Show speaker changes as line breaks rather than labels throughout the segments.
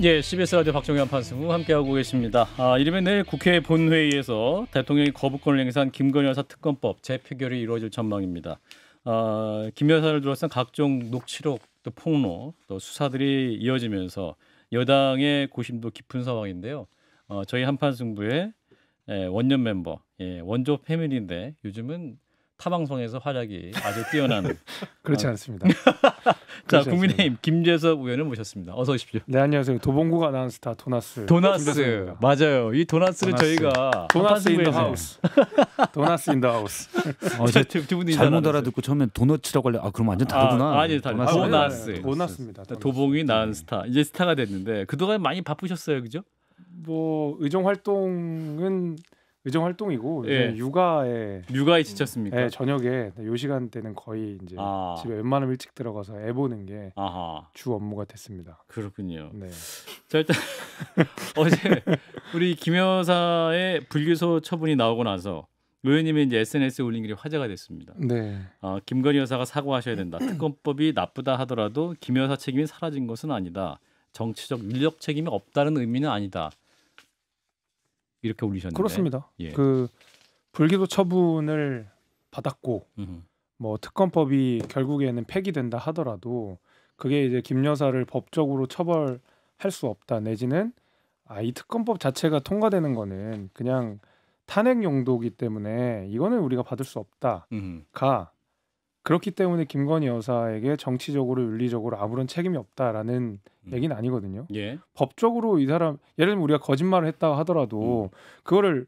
예, CBS 라디오 박종현 판승우 함께하고 계십니다. 이르면 내일 국회 본회의에서 대통령이 거부권을 행사한 김건희 여사 특검법 재표결이 이루어질 전망입니다. 김 여사를 둘러싼 각종 녹취록, 또 폭로, 또 수사들이 이어지면서 여당의 고심도 깊은 상황인데요. 저희 한판승부의 원년 멤버, 원조 패밀리인데 요즘은 타방송에서 활약이 아주 뛰어난
그렇지 않습니다.
자, 국민의힘 김재섭 의원을 모셨습니다. 어서 오십시오.
네, 안녕하세요. 도봉구가 낳은 스타 도나스.
맞아요. 이 도나스를 저희가
도나스 인 더 하우스. 도나스 인 더 하우스.
두 분이
잘못 알아듣고 처음엔 도너츠라고 하려. 그럼 완전 다르구나.
아니, 도나스.
도나스입니다.
도봉이 낳은 스타. 이제 스타가 됐는데 그동안 많이 바쁘셨어요, 그죠?
뭐 의정 활동이고
예. 육아에 지쳤습니까?
네, 저녁에 요 시간대는 거의 이제 집에 웬만하면 일찍 들어가서 애 보는 게 주 업무가 됐습니다.
그렇군요.
네.
자, 일단 어제 우리 김 여사의 불기소 처분이 나오고 나서 의원님이 이제 SNS에 올린 글이 화제가 됐습니다.
네.
김건희 여사가 사과하셔야 된다. 특검법이 나쁘다 하더라도 김 여사 책임이 사라진 것은 아니다. 정치적 윤리적 책임이 없다는 의미는 아니다. 이렇게 올리셨는데
그렇습니다.
예.
그 불기소 처분을 받았고 뭐 특검법이 결국에는 폐기된다 하더라도 그게 이제 김 여사를 법적으로 처벌할 수 없다 내지는 이 특검법 자체가 통과되는 거는 그냥 탄핵 용도이기 때문에 이거는 우리가 받을 수 없다가 그렇기 때문에 김건희 여사에게 정치적으로 윤리적으로 아무런 책임이 없다라는 얘기는 아니거든요.
예.
법적으로 이 사람 예를 들면 우리가 거짓말을 했다 하더라도 그거를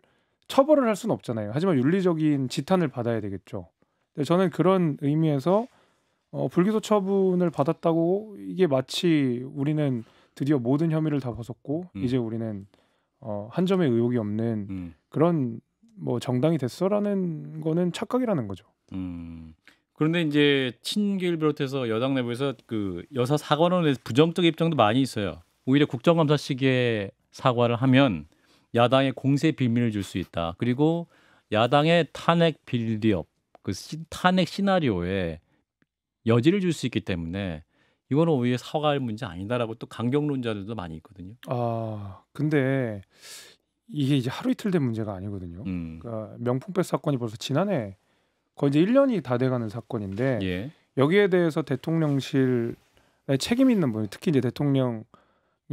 처벌을 할 수는 없잖아요. 하지만 윤리적인 지탄을 받아야 되겠죠. 근데 저는 그런 의미에서 불기소 처분을 받았다고 이게 마치 우리는 드디어 모든 혐의를 다 벗었고 이제 우리는 한 점의 의혹이 없는 그런 뭐 정당이 됐어라는 거는 착각이라는 거죠.
그런데 이제 친기를 비롯해서 여당 내부에서 그 여사 사과론에 대해서 부정적 입장도 많이 있어요. 오히려 국정감사 시기에 사과를 하면 야당의 공세 비밀을 줄 수 있다. 그리고 야당의 탄핵 빌드업, 그 탄핵 시나리오에 여지를 줄 수 있기 때문에 이거는 오히려 사과할 문제 아니다라고 또 강경론자들도 많이 있거든요.
근데 이게 이제 하루 이틀 된 문제가 아니거든요. 그러니까 명품백 사건이 벌써 지난해 거의 이제 1년이 다 돼가는 사건인데
예.
여기에 대해서 대통령실에 책임 있는 분, 특히 이제 대통령이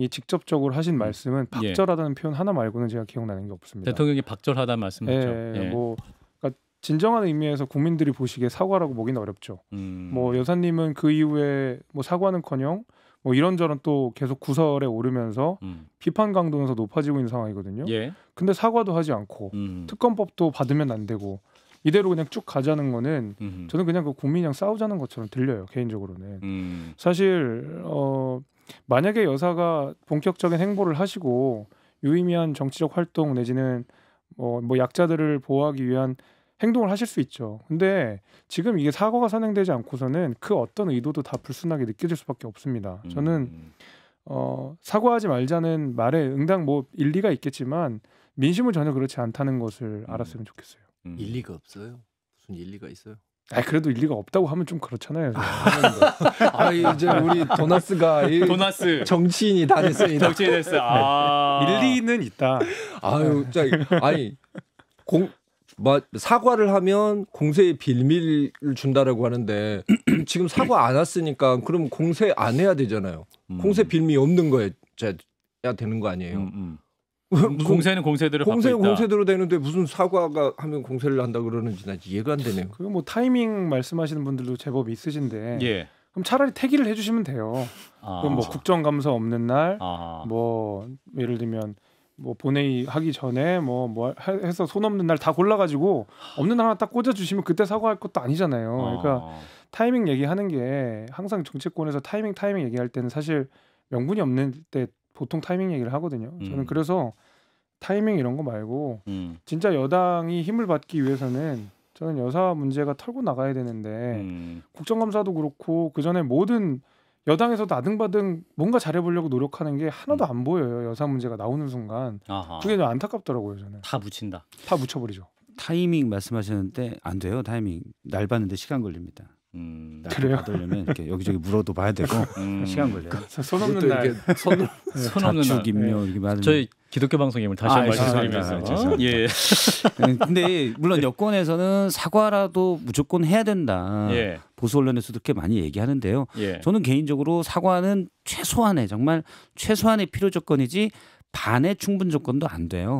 직접적으로 하신 말씀은 박절하다는 표현 하나 말고는 제가 기억나는 게 없습니다.
대통령이 박절하다는 말씀이죠.
뭐 그러니까 진정한 의미에서 국민들이 보시기에 사과라고 보기는 어렵죠. 뭐 여사님은 그 이후에 뭐 사과는커녕 뭐 이런저런 또 계속 구설에 오르면서 비판 강도는 더 높아지고 있는 상황이거든요.
예.
근데 사과도 하지 않고 특검법도 받으면 안 되고 이대로 그냥 쭉 가자는 거는 저는 그냥 그 국민이랑 싸우자는 것처럼 들려요. 개인적으로는. 사실 만약에 여사가 본격적인 행보를 하시고 유의미한 정치적 활동 내지는 뭐 약자들을 보호하기 위한 행동을 하실 수 있죠. 근데 지금 이게 사과가 선행되지 않고서는 그 어떤 의도도 다 불순하게 느껴질 수밖에 없습니다. 저는 사과하지 말자는 말에 응당 뭐 일리가 있겠지만 민심은 전혀 그렇지 않다는 것을 알았으면 좋겠어요.
일리가 없어요. 무슨 일리가 있어요?
그래도 일리가 없다고 하면 좀 그렇잖아요.
이제 우리 도나스가
도나스
정치인이 다 됐습니다.
정치인이 됐어요.
일리는 있다.
사과를 하면 공세의 빌미를 준다라고 하는데 지금 사과 안 왔으니까 그럼 공세 안 해야 되잖아요. 공세 빌미 없는 거야 되는 거 아니에요?
공세는 공세대로
공세대로
되는데 무슨 사과가 하면 공세를 한다 그러는지 나 이해가 안 되네요.
그거 뭐 타이밍 말씀하시는 분들도 제법 있으신데
예.
그럼 차라리 태기를 해주시면 돼요. 그럼 뭐 국정감사 없는 날, 뭐 예를 들면 뭐 본회의 하기 전에 뭐 해서 손 없는 날 다 골라가지고 없는 날 하나 딱 꽂아주시면 그때 사과할 것도 아니잖아요. 그러니까 타이밍 얘기하는 게 항상 정치권에서 타이밍 얘기할 때는 사실 명분이 없는 때 보통 타이밍 얘기를 하거든요. 저는 그래서 타이밍 이런 거 말고 진짜 여당이 힘을 받기 위해서는 저는 여사 문제가 털고 나가야 되는데 국정감사도 그렇고 그 전에 모든 여당에서도 아등바등 뭔가 잘해보려고 노력하는 게 하나도 안 보여요. 여사 문제가 나오는 순간 그게 좀 안타깝더라고요. 저는
다 묻힌다.
다 묻혀버리죠.
타이밍 말씀하셨는데 안 돼요. 타이밍 날 봤는데 시간 걸립니다.
그래요?
받으려면 이렇게 여기저기 물어도 봐야 되고 시간 걸려요.
손 없는 날,
손 없는 날.
임묘 이렇게 받으면
저희 기독교 방송임을 다시 한번 말씀드리면서.
죄송합니다.
예.
근데 물론 여권에서는 사과라도 무조건 해야 된다.
예.
보수 언론에서도 그렇게 많이 얘기하는데요.
예.
저는 개인적으로 사과는 정말 최소한의 필요 조건이지 반의 충분 조건도 안 돼요.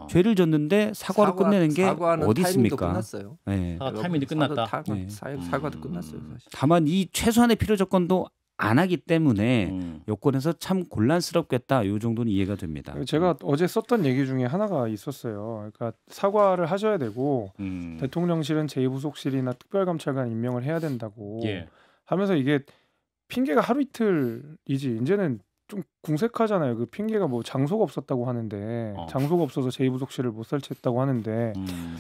죄를 졌는데 사과로 끝내는 게 어디 있습니까?
끝났어요.
네.
타이밍이 끝났다.
사과도 끝났어요. 사실.
다만 이 최소한의 필요 조건도 안 하기 때문에 여권에서 참 곤란스럽겠다. 이 정도는 이해가 됩니다.
제가 어제 썼던 얘기 중에 하나가 있었어요. 그러니까 사과를 하셔야 되고 대통령실은 제2부속실이나 특별감찰관 임명을 해야 된다고 하면서 이게 핑계가 하루 이틀이지 이제는 좀 궁색하잖아요. 그 핑계가 뭐 장소가 없었다고 하는데 장소가 없어서 제2부속실을 못 설치했다고 하는데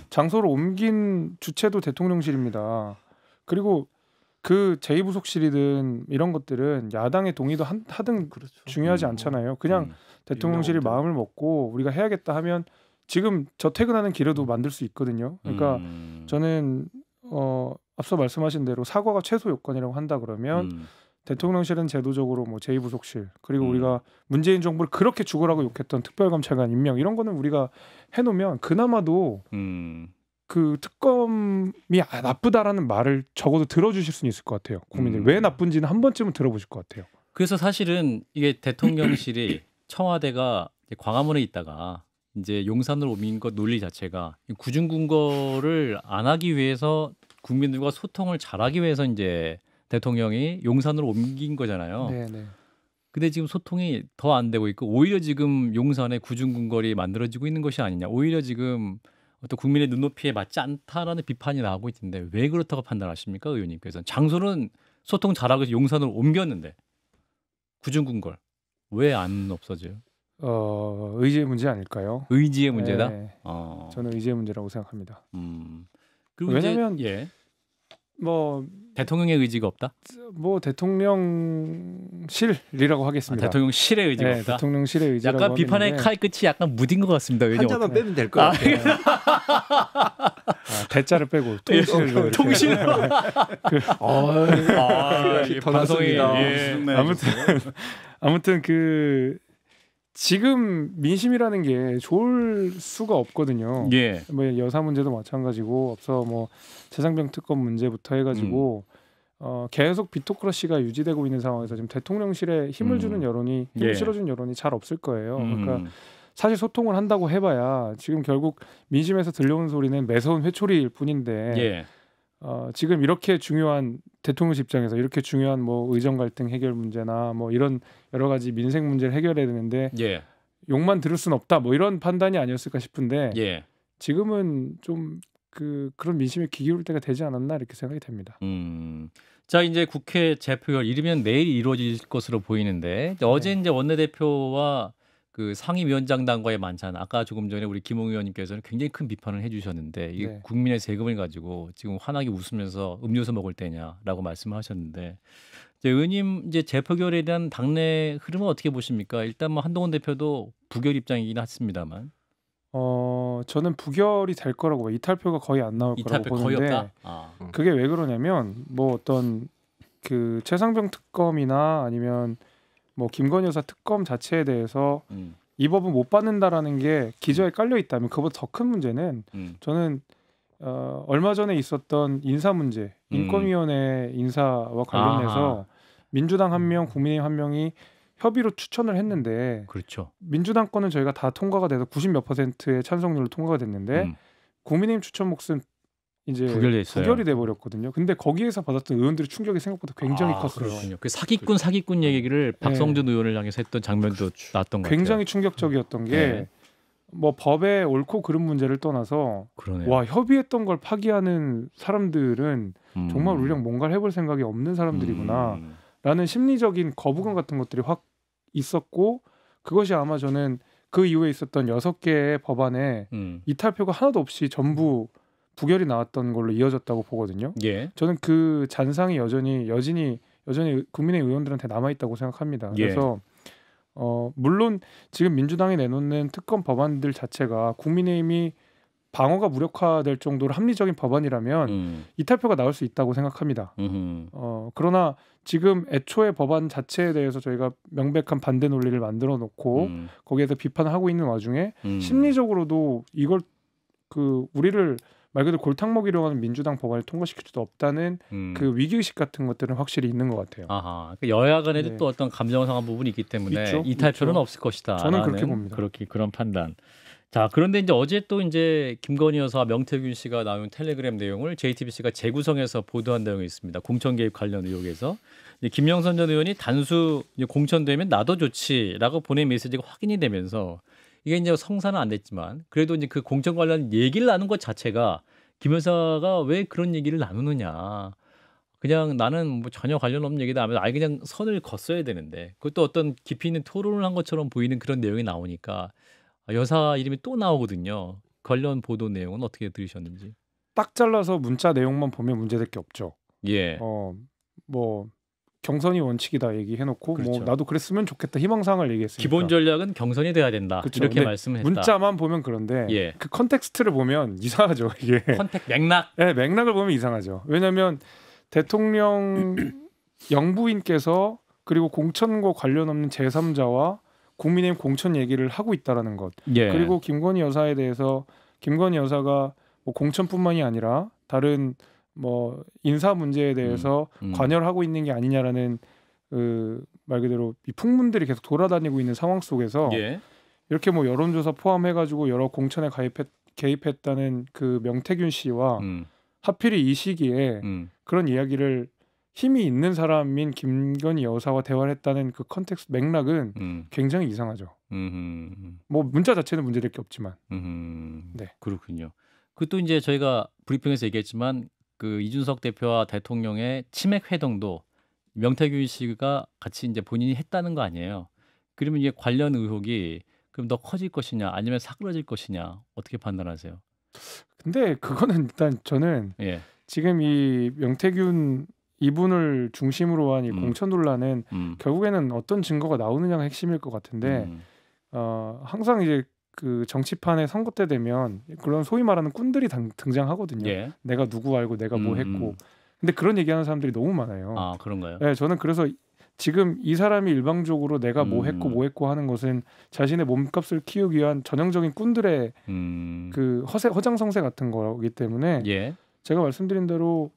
장소를 옮긴 주체도 대통령실입니다. 그리고 그 제2부속실이든 이런 것들은 야당의 동의도 하등
그렇죠.
중요하지 않잖아요. 그냥 대통령실이 마음을 먹고 우리가 해야겠다 하면 지금 저 퇴근하는 길에도 만들 수 있거든요. 그러니까 저는 앞서 말씀하신 대로 사과가 최소 요건이라고 한다 그러면 대통령실은 제도적으로 뭐 제2부속실 그리고 우리가 문재인 정부를 그렇게 죽으라고 욕했던 특별감찰관 임명 이런 거는 우리가 해놓으면 그나마도 그 특검이 나쁘다라는 말을 적어도 들어주실 수는 있을 것 같아요. 국민들이 왜 나쁜지는 한 번쯤은 들어보실 것 같아요.
그래서 사실은 이게 대통령실이 청와대가 광화문에 있다가 이제 용산으로 옮긴 것 논리 자체가 구중궁궐을 안 하기 위해서 국민들과 소통을 잘하기 위해서 이제 대통령이 용산으로 옮긴 거잖아요.
네네.
근데 지금 소통이 더 안 되고 있고 오히려 지금 용산에 구중궁궐이 만들어지고 있는 것이 아니냐. 오히려 지금 어떤 국민의 눈높이에 맞지 않다라는 비판이 나오고 있는데 왜 그렇다고 판단하십니까, 의원님께서는? 장소는 소통 잘하고 해서 용산으로 옮겼는데 구중궁궐 왜 안 없어져요?
의지의 문제 아닐까요?
의지의 문제다.
네. 저는 의지의 문제라고 생각합니다.
그리고
왜냐하면
이제,
뭐
대통령의 의지가 없다.
뭐 대통령실이라고 하겠습니다.
대통령실의 의지가 없다.
대통령실의 의지라고
약간 비판의
하겠는데,
칼 끝이 약간 무딘 것 같습니다.
한 자만 빼면 될 것 같아요.
대자를 빼고 통실로
통실.
방송이
아무튼 그 지금 민심이라는 게 좋을 수가 없거든요.
예.
뭐 여사 문제도 마찬가지고 앞서 뭐 최상병 특검 문제부터 해가지고 계속 비토크러시가 유지되고 있는 상황에서 지금 대통령실에 힘을 주는 여론이 힘을 실어주는 여론이 잘 없을 거예요. 그러니까 사실 소통을 한다고 해봐야 지금 결국 민심에서 들려오는 소리는 매서운 회초리일 뿐인데 지금 이렇게 중요한 대통령실 입장에서 이렇게 중요한 뭐 의정 갈등 해결 문제나 뭐 이런 여러 가지 민생 문제를 해결해야 되는데 욕만 들을 수는 없다 뭐 이런 판단이 아니었을까 싶은데 지금은 좀 그런 민심에 귀 기울일 때가 되지 않았나 이렇게 생각이 됩니다.
자 이제 국회 재표결 이르면 내일 이루어질 것으로 보이는데 어제 이제 원내대표와 그 상임위원장단과의 만찬 아까 조금 전에 우리 김웅 의원님께서는 굉장히 큰 비판을 해주셨는데 이게 국민의 세금을 가지고 지금 환하게 웃으면서 음료수 먹을 때냐라고 말씀하셨는데 이제 의원님 이제 재표결에 대한 당내 흐름은 어떻게 보십니까? 일단 뭐 한동훈 대표도 부결 입장이긴 했습니다만.
저는 부결이 될 거라고 봐요. 이탈표가 거의 안 나올 거라고 보는데
거의 없다?
그게 왜 그러냐면 뭐 어떤 그 최상병 특검이나 아니면 뭐 김건희 여사 특검 자체에 대해서 이 법은 못 받는다라는 게 기저에 깔려 있다면 그보다 더 큰 문제는 저는 얼마 전에 있었던 인사 문제, 인권위원회 인사와 관련해서 민주당 한 명, 국민의힘 한 명이 협의로 추천을 했는데
그렇죠.
민주당 거는 저희가 다 통과가 돼서 90몇 %의 찬성률로 통과가 됐는데 국민의힘 추천 몫은 이제 부결이 돼 버렸거든요. 근데 거기에서 받았던 의원들의 충격이 생각보다 굉장히 컸어요.
그렇군요. 그 사기꾼 얘기를 박성준 의원을 향해서 했던 장면도 나왔던 것 같아요.
굉장히 충격적이었던 게 뭐 법의 옳고 그름 문제를 떠나서 와 협의했던 걸 파기하는 사람들은 정말 우리랑 뭔가를 해볼 생각이 없는 사람들이구나 라는 심리적인 거부감 같은 것들이 확 있었고 그것이 아마 저는 그 이후에 있었던 6개의 법안에 이탈표가 하나도 없이 전부 부결이 나왔던 걸로 이어졌다고 보거든요. 저는 그 잔상이 여전히 국민의힘 의원들한테 남아있다고 생각합니다. 그래서 물론 지금 민주당이 내놓는 특검 법안들 자체가 국민의힘이 방어가 무력화될 정도로 합리적인 법안이라면 이탈표가 나올 수 있다고 생각합니다. 그러나 지금 애초에 법안 자체에 대해서 저희가 명백한 반대 논리를 만들어 놓고 거기에서 비판을 하고 있는 와중에 심리적으로도 이걸 우리를 말 그대로 골탕 먹이려고 하는 민주당 법안을 통과시킬 수도 없다는 그 위기의식 같은 것들은 확실히 있는 것 같아요.
아하, 여야 간에도 네. 또 어떤 감정을 상한 부분이 있기 때문에 있죠? 이탈표는 있죠. 없을 것이다.
저는 그렇게 봅니다.
그런 판단. 자, 그런데 이제 어제 또 이제 김건희 여사와 명태균 씨가 나온 텔레그램 내용을 JTBC가 재구성해서 보도한 내용이 있습니다. 공천 개입 관련 의혹에서 김영선 전 의원이 단수 공천되면 나도 좋지라고 보낸 메시지가 확인이 되면서 이게 이제 성사는 안 됐지만 그래도 이제 그 공천 관련 얘기를 나눈 것 자체가 김 여사가 왜 그런 얘기를 나누느냐. 그냥 나는 뭐 전혀 관련 없는 얘기다 하면서 아예 그냥 선을 걷어야 되는데 그것도 어떤 깊이 있는 토론을 한 것처럼 보이는 그런 내용이 나오니까 여사 이름이 또 나오거든요. 관련 보도 내용은 어떻게 들으셨는지.
딱 잘라서 문자 내용만 보면 문제될 게 없죠.
예.
뭐 경선이 원칙이다 얘기해놓고
그렇죠.
뭐 나도 그랬으면 좋겠다 희망사항을 얘기했으니까.
기본 전략은 경선이 돼야 된다. 그렇죠. 이렇게 말씀을 했다.
문자만 보면 그런데
예.
그 컨텍스트를 보면 이상하죠. 이게.
컨텍 맥락.
네, 맥락을 보면 이상하죠. 왜냐하면 대통령 영부인께서 그리고 공천과 관련 없는 제3자와 국민의힘 공천 얘기를 하고 있다라는 것.
예.
그리고 김건희 여사에 대해서 김건희 여사가 뭐 공천뿐만이 아니라 다른 뭐 인사 문제에 대해서 관여를 하고 있는 게 아니냐라는 말 그대로 이 풍문들이 계속 돌아다니고 있는 상황 속에서
예.
이렇게 뭐 여론조사 포함해가지고 여러 공천에 개입했다는 그 명태균 씨와 하필이 이 시기에 그런 이야기를 힘이 있는 사람인 김건희 여사와 대화를 했다는 그 컨텍스트 맥락은 굉장히 이상하죠. 뭐 문자 자체는 문제될 게 없지만.
네. 그렇군요. 그것도 이제 저희가 브리핑에서 얘기했지만 그 이준석 대표와 대통령의 치맥 회동도 명태균 씨가 같이 이제 본인이 했다는 거 아니에요. 그러면 이게 관련 의혹이 그럼 더 커질 것이냐 아니면 사그러질 것이냐 어떻게 판단하세요?
근데 그거는 일단 저는
예.
지금 이 명태균 이분을 중심으로 한 이 공천 논란은 결국에는 어떤 증거가 나오느냐가 핵심일 것 같은데 항상 이제 그 정치판에 선거 때 되면 그런 소위 말하는 꾼들이 등장하거든요.
예.
내가 누구 알고 내가 뭐 했고. 근데 그런 얘기하는 사람들이 너무 많아요.
아 그런가요?
네, 저는 그래서 지금 이 사람이 일방적으로 내가 뭐 했고 하는 것은 자신의 몸값을 키우기 위한 전형적인 꾼들의 그 허장성세 같은 거기 때문에
예.
제가 말씀드린 대로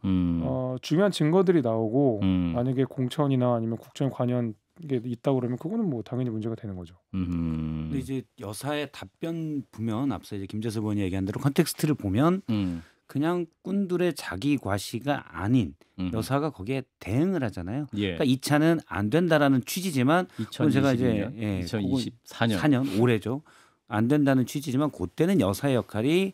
중요한 증거들이 나오고 만약에 공천이나 아니면 국정에 관여한 게 있다 그러면 그거는 뭐 당연히 문제가 되는 거죠.
근데 이제 여사의 답변 보면 앞서 이제 김재섭 의원이 얘기한 대로 컨텍스트를 보면 그냥 꾼들의 자기 과시가 아닌 여사가 거기에 대응을 하잖아요.
예.
그러니까 2차는 안 된다라는 취지지만
2022년,
제가 이제 2024년 올해죠. 안 된다는 취지지만 그때는 여사의 역할이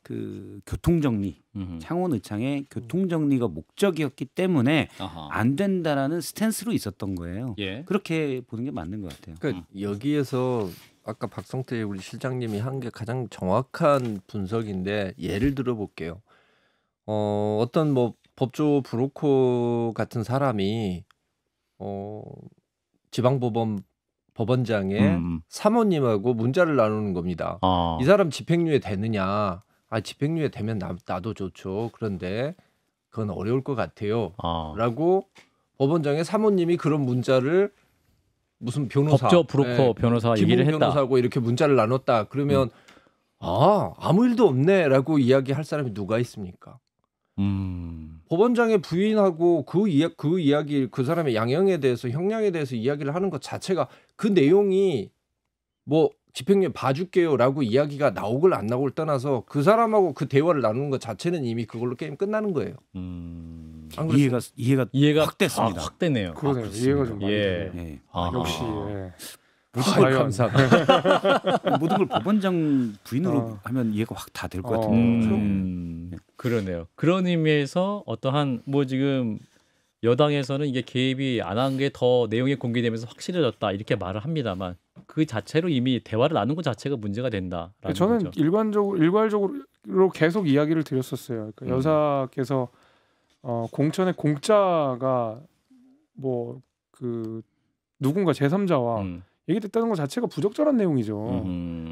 그 교통정리, 창원의창의 교통정리가 목적이었기 때문에 안 된다라는 스탠스로 있었던 거예요.
예.
그렇게 보는 게 맞는 것 같아요.
그러니까 여기에서 아까 박성태 우리 실장님이 한 게 가장 정확한 분석인데 예를 들어 볼게요. 어떤 뭐 법조 브로커 같은 사람이 지방법원장의 사모님하고 문자를 나누는 겁니다. 이 사람 집행유예 되느냐? 집행유예 되면 나도 좋죠. 그런데 그건 어려울 것 같아요. 라고 법원장의 사모님이 그런 문자를 무슨 변호사,
법조 브로커 변호사 얘기를 했다.
변호사하고 이렇게 문자를 나눴다. 그러면 아무 일도 없네라고 이야기할 사람이 누가 있습니까? 법원장의 부인하고 그 이야기 그 사람의 양형에 대해서 형량에 대해서 이야기를 하는 것 자체가 그 내용이 뭐 집행유예 봐줄게요라고 이야기가 나오걸 안 나오걸 떠나서 그 사람하고 그 대화를 나누는 것 자체는 이미 그걸로 게임 끝나는 거예요.
이해가 확 됐습니다.
확 되네요.
그러네요. 이해가 좀 많이 되네요.
예.
역시
모든 걸 감사합니다. 모든 걸 법원장 부인으로 하면 이해가 확 다 될 것 같은데.
그러네요. 그런 의미에서 어떠한 뭐 지금 여당에서는 이게 개입이 안 한 게 더 내용이 공개되면서 확실해졌다 이렇게 말을 합니다만 그 자체로 이미 대화를 나눈 것 자체가 문제가 된다라는
저는
거죠.
일괄적으로 계속 이야기를 드렸었어요. 그러니까 여사께서 공천의 공짜가 뭐 그 누군가 제3자와 얘기됐다는 것 자체가 부적절한 내용이죠.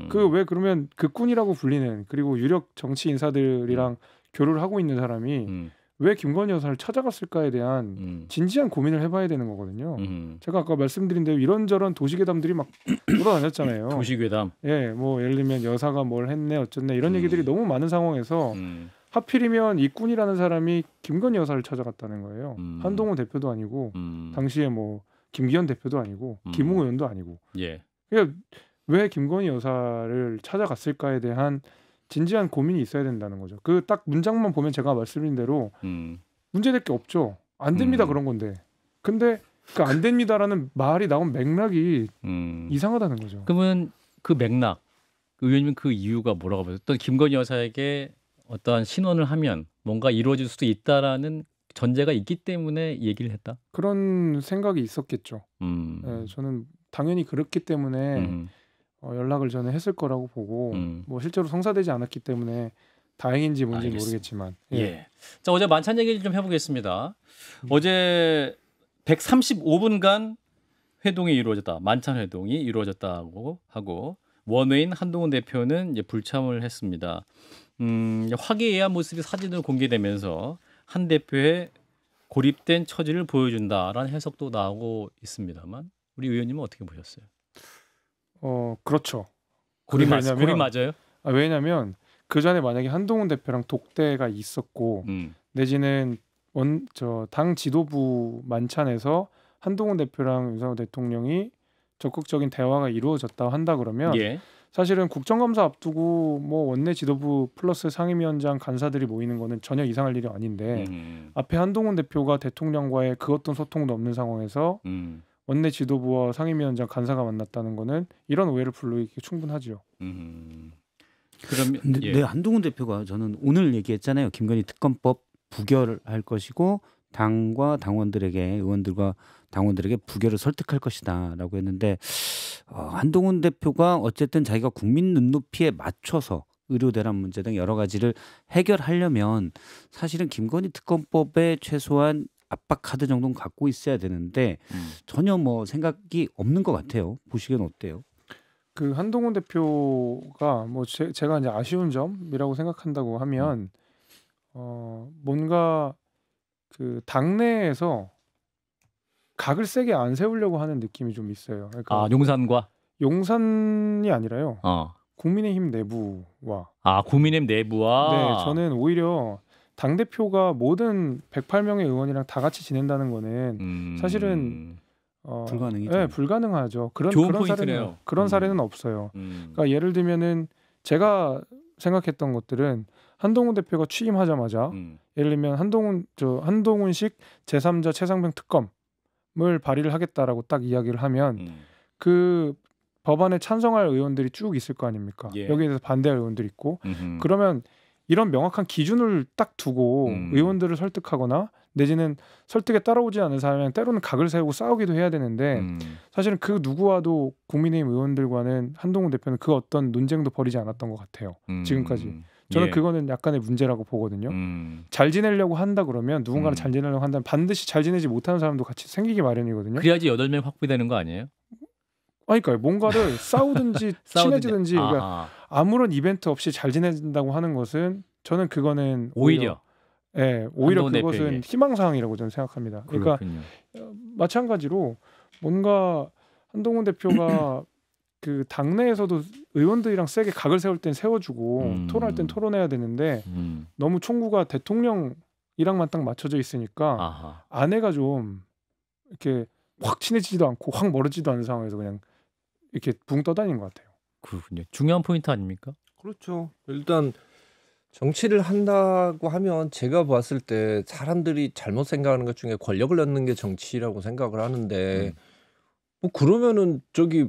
그 왜 그러면 극군이라고 불리는 그리고 유력 정치 인사들이랑 교류를 하고 있는 사람이 왜 김건희 여사를 찾아갔을까에 대한 진지한 고민을 해봐야 되는 거거든요. 제가 아까 말씀드린 대로 이런저런 도시괴담들이 막 돌아다녔잖아요.
도시괴담.
예, 뭐 예를 들면 여사가 뭘 했네 어쨌네 이런 얘기들이 너무 많은 상황에서 하필이면 이 꾼이라는 사람이 김건희 여사를 찾아갔다는 거예요. 한동훈 대표도 아니고 당시에 뭐 김기현 대표도 아니고 김웅 의원도 아니고.
예.
그러니까 왜 김건희 여사를 찾아갔을까에 대한 진지한 고민이 있어야 된다는 거죠. 그 딱 문장만 보면 제가 말씀드린 대로 문제될 게 없죠. 안 됩니다 그런 건데. 근데 그 안 됩니다라는 말이 나온 맥락이 이상하다는 거죠.
그러면 그 맥락, 의원님 그 이유가 뭐라고 보세요? 또 김건희 여사에게 어떠한 신원을 하면 뭔가 이루어질 수도 있다라는 전제가 있기 때문에 얘기를 했다?
그런 생각이 있었겠죠. 네, 저는 당연히 그렇기 때문에 연락을 저는 했을 거라고 보고 뭐 실제로 성사되지 않았기 때문에 다행인지 뭔지 모르겠지만
예. 자, 어제 만찬 얘기를 좀 해보겠습니다. 어제 135분간 회동이 이루어졌다. 만찬 회동이 이루어졌다고 하고 원외인 한동훈 대표는 이제 불참을 했습니다. 화기애애한 모습이 사진으로 공개되면서 한 대표의 고립된 처지를 보여준다라는 해석도 나오고 있습니다만 우리 의원님은 어떻게 보셨어요?
그렇죠.
고립 맞아요?
왜냐하면 그 전에 만약에 한동훈 대표랑 독대가 있었고 내지는 당 지도부 만찬에서 한동훈 대표랑 윤석열 대통령이 적극적인 대화가 이루어졌다 한다 그러면
예.
사실은 국정감사 앞두고 뭐 원내 지도부 플러스 상임위원장 간사들이 모이는 거는 전혀 이상할 일이 아닌데 앞에 한동훈 대표가 대통령과의 그 어떤 소통도 없는 상황에서 원내 지도부와 상임위원장 간사가 만났다는 거는 이런 오해를 불러일으키기 충분하죠.
그러면 네, 한동훈 대표가 저는 오늘 얘기했잖아요. 김건희 특검법 부결할 것이고 당과 당원들에게 의원들과 당원들에게 부결을 설득할 것이다라고 했는데 한동훈 대표가 어쨌든 자기가 국민 눈높이에 맞춰서 의료 대란 문제 등 여러 가지를 해결하려면 사실은 김건희 특검법에 최소한 압박 카드 정도는 갖고 있어야 되는데 전혀 뭐 생각이 없는 것 같아요. 보시기엔 어때요?
그 한동훈 대표가 뭐 제가 이제 아쉬운 점이라고 생각한다고 하면 뭔가 그 당내에서 각을 세게 안 세우려고 하는 느낌이 좀 있어요. 그러니까
용산과
용산이 아니라요. 국민의힘 내부와
국민의힘 내부와
네, 저는 오히려 당 대표가 모든 108명의 의원이랑 다 같이 지낸다는 거는 사실은
불가능이죠.
네, 불가능하죠. 그런
포인트네요.
그런 사례는 없어요. 그러니까 예를 들면은 제가 생각했던 것들은 한동훈 대표가 취임하자마자 예를 들면 한동훈식 제3자 최상병 특검을 발의를 하겠다라고 딱 이야기를 하면 그 법안에 찬성할 의원들이 쭉 있을 거 아닙니까?
예.
여기에 대해서 반대할 의원들이 있고 그러면 이런 명확한 기준을 딱 두고 의원들을 설득하거나 내지는 설득에 따라오지 않은 사람은 때로는 각을 세우고 싸우기도 해야 되는데 사실은 그 누구와도 국민의힘 의원들과는 한동훈 대표는 그 어떤 논쟁도 벌이지 않았던 것 같아요. 지금까지. 저는 그거는 약간의 문제라고 보거든요. 잘 지내려고 한다 그러면 누군가를 잘 지내려고 한다면 반드시 잘 지내지 못하는 사람도 같이 생기기 마련이거든요.
그래야지 8명 확보되는 거 아니에요?
그러니까 뭔가를 싸우든지 친해지든지 그러니까 아무런 이벤트 없이 잘 지낸다고 하는 것은 저는 그거는 오히려 그것은 희망사항이라고 저는 생각합니다. 그러니까 마찬가지로 뭔가 한동훈 대표가 그 당내에서도 의원들이랑 세게 각을 세울 땐 세워주고 토론할 땐 토론해야 되는데 너무 총구가 대통령이랑만 딱 맞춰져 있으니까 아내가 좀 이렇게 확 친해지지도 않고 확 멀어지지도 않은 상황에서 그냥 이렇게 붕 떠다니는 것 같아요.
그렇군요. 중요한 포인트 아닙니까?
그렇죠. 일단 정치를 한다고 하면 제가 봤을 때 사람들이 잘못 생각하는 것 중에 권력을 얻는 게 정치라고 생각을 하는데 뭐 그러면은 저기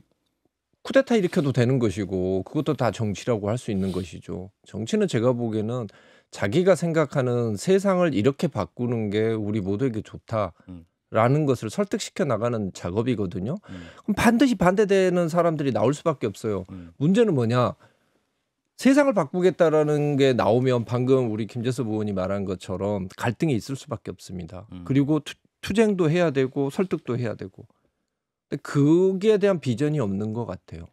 쿠데타 일으켜도 되는 것이고 그것도 다 정치라고 할 수 있는 것이죠. 정치는 제가 보기에는 자기가 생각하는 세상을 이렇게 바꾸는 게 우리 모두에게 좋다라는 것을 설득시켜 나가는 작업이거든요. 그럼 반드시 반대되는 사람들이 나올 수밖에 없어요. 문제는 뭐냐? 세상을 바꾸겠다라는 게 나오면 방금 우리 김재섭 의원이 말한 것처럼 갈등이 있을 수밖에 없습니다. 그리고 투쟁도 해야 되고 설득도 해야 되고 근데 그게 대한 비전이 없는 것 같아요.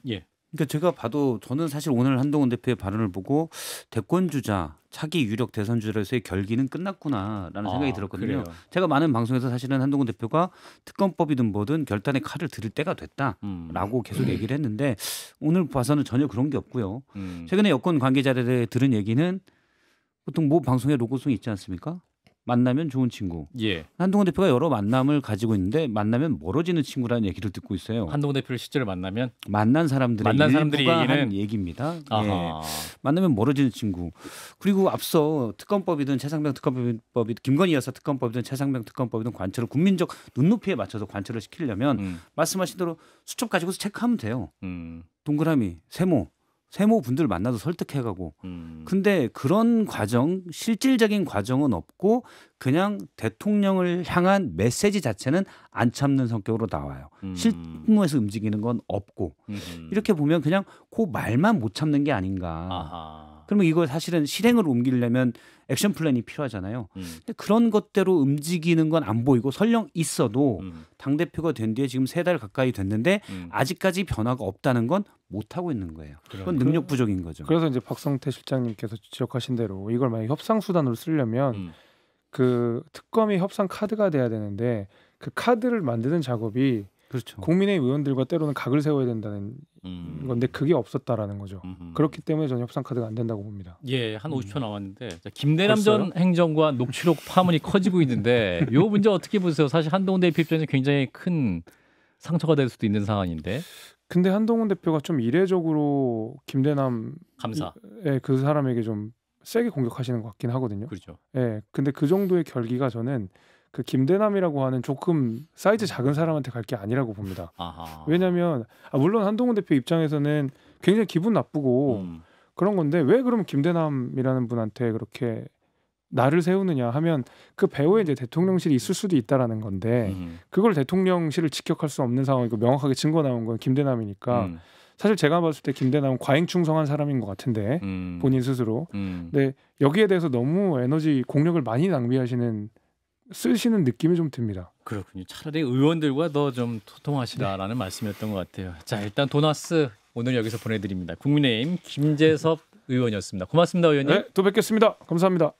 예.
그러니까 제가 봐도 저는 사실 오늘 한동훈 대표의 발언을 보고 대권 주자, 차기 유력 대선 주자로서의 결기는 끝났구나라는 생각이 들었거든요.
그래요.
제가 많은 방송에서 사실은 한동훈 대표가 특검법이든 뭐든 결단의 칼을 들일 때가 됐다라고 계속 얘기를 했는데 오늘 봐서는 전혀 그런 게 없고요. 최근에 여권 관계자들에 들은 얘기는 보통 뭐 방송에 로고송이 있지 않습니까? 만나면 좋은 친구.
예.
한동훈 대표가 여러 만남을 가지고 있는데 만나면 멀어지는 친구라는 얘기를 듣고 있어요.
한동훈 대표를 실제로 만나면
만난 사람들의 일부가 한 얘기입니다. 예. 만나면 멀어지는 친구. 그리고 앞서 특검법이든 최상병 특검법이든 김건희 여사 특검법이든 최상병 특검법이든 관철을 국민적 눈높이에 맞춰서 관철을 시키려면 말씀하신 대로 수첩 가지고서 체크하면 돼요. 동그라미, 세모 분들 만나서 설득해가고. 근데 그런 과정, 실질적인 과정은 없고 그냥 대통령을 향한 메시지 자체는 안 참는 성격으로 나와요. 실무에서 움직이는 건 없고. 이렇게 보면 그냥 그 말만 못 참는 게 아닌가.
아하.
그러면 이걸 사실은 실행으로 옮기려면 액션 플랜이 필요하잖아요. 근데 그런 것대로 움직이는 건 안 보이고 설령 있어도 당대표가 된 뒤에 지금 3달 가까이 됐는데 아직까지 변화가 없다는 건 못하고 있는 거예요. 그건 능력 부족인 거죠.
그래서 이제 박성태 실장님께서 지적하신 대로 이걸 만약 협상 수단으로 쓰려면 그 특검이 협상 카드가 돼야 되는데 그 카드를 만드는 작업이
그렇죠.
국민의힘 의원들과 때로는 각을 세워야 된다는 건데 그게 없었다라는 거죠. 그렇기 때문에 저는 협상 카드가 안 된다고 봅니다.
예, 한 50초 남았는데 김대남 전 행정과 녹취록 파문이 커지고 있는데 이 문제 어떻게 보세요? 사실 한동훈 대표 입장에서 굉장히 큰 상처가 될 수도 있는 상황인데.
근데 한동훈 대표가 좀 이례적으로 김대남
감사.
그 사람에게 좀 세게 공격하시는 것 같긴 하거든요.
그렇죠.
예, 근데 그 정도의 결기가 저는 그 김대남이라고 하는 조금 사이즈 작은 사람한테 갈 게 아니라고 봅니다.
아하.
왜냐하면 물론 한동훈 대표 입장에서는 굉장히 기분 나쁘고 그런 건데 왜 그러면 김대남이라는 분한테 그렇게 나를 세우느냐 하면 그 배후에 이제 대통령실이 있을 수도 있다라는 건데 그걸 대통령실을 직격할 수 없는 상황이고 명확하게 증거 나온 건 김대남이니까 사실 제가 봤을 때 김대남은 과잉충성한 사람인 것 같은데 본인 스스로 근데 여기에 대해서 너무 에너지 공력을 많이 쓰시는 느낌이 좀 듭니다.
그렇군요. 차라리 의원들과 더 좀 소통하시라라는 말씀이었던 것 같아요. 자, 일단 도나스 오늘 여기서 보내드립니다. 국민의힘 김재섭 의원이었습니다. 고맙습니다, 의원님.
네, 또 뵙겠습니다. 감사합니다.